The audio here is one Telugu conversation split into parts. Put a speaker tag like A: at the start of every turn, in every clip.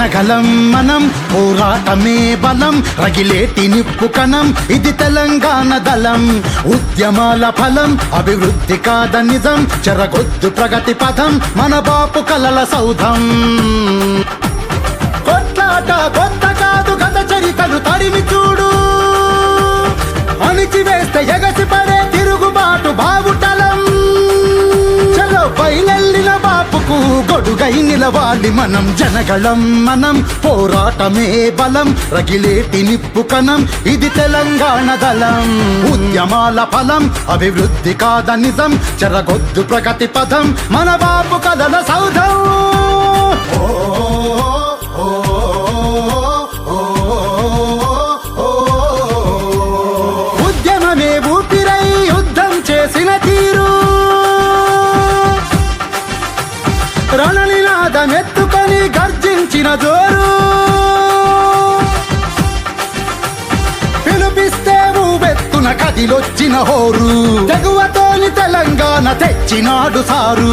A: జనగలం మనం, పోరాటమే బలం, రగిలేటి నిప్పు కణం, ఇది తెలంగాణ దళం. ఉద్యమాల ఫలం, అభివృద్ధి కాద నిజం, చెరగొద్దు ప్రగతి పథం, మన బాపు కలల సౌధం. కొట్లాట కొత్త కాదు, గత చరితలు తరిమి చూడు, అణిచివేస్తే ఎగసి పడే తిరుగుబాటు బావుటలం. చలో బయలెల్లిన బాపుకు గొడుగై నిలవాలి మనం. జనగళం మనం, పోరాటమే బలం, రగిలేటి నిప్పు కణం, ఇది తెలంగాణ దళం. ఉద్యమాల ఫలం, అభివృద్ధి కాద నిజం, చెరగొద్దు ప్రగతి పథం, మన బాపు కలల సౌధం. ఉద్యమమే ఊపిరై యుద్ధం చేసిన తీరు, రణనినాదమెత్తుకొని గర్జించిన జోరు, పిలుపిస్తే ఊబెత్తున కదిలొచ్చిన హోరు, తెగువతోని తెలంగాణ తెచ్చినాడు సారు.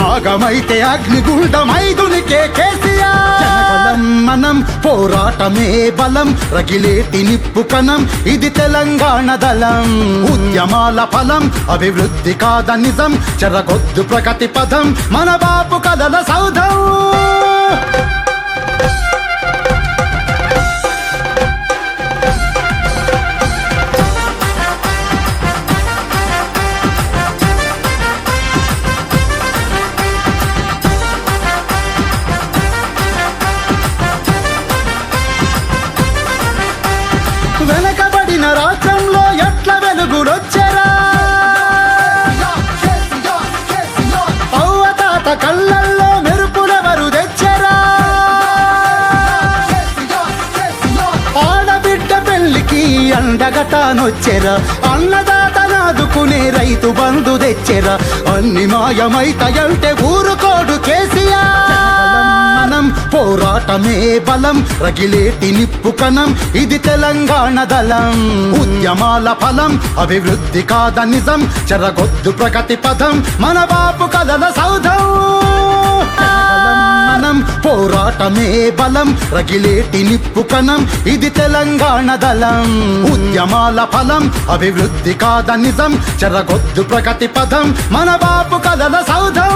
A: ఆగమైతే అగ్నిగుండమైదునికే కేసీఆర్. జనగళం మనం, పోరాటమే బలం, రగిలేటి నిప్పు కణం, ఇది తెలంగాణ దళం. ఉద్యమాల ఫలం, అభివృద్ధి కాద నిజం, చెరగొద్దు ప్రగతి పథం, మన బాపు కలల సౌధం. వెనకబడిన రాష్ట్రంలో ఎట్ల వెలుగులొచ్చెరా, అవ్వతాత కళ్ళల్లో మెరుపులెవరు తెచ్చెరా, ఆడబిడ్డ పెళ్లికి అండగటానొచ్చెరా, అన్నదాతనాదుకునే రైతు బంధు తెచ్చెరా, అన్ని మాయమైతయంటే ఊరుకోడు కేసీఆర్. మనం, పోరాటమే బలం, రగిలేటి నిప్పు కణం, ఇది తెలంగాణ దళం. ఉద్యమాల ఫలం, అభివృద్ధి కాద నిజం, చెరగొద్దు ప్రగతి పథం, మన బాపు కలల సౌధం. మనం, పోరాటమే బలం, రగిలేటి నిప్పు కణం, ఇది తెలంగాణ దళం. ఉద్యమాల ఫలం, అభివృద్ధి కాద నిజం, చెరగొద్దు ప్రగతి పథం, మన బాపు కలల సౌధం.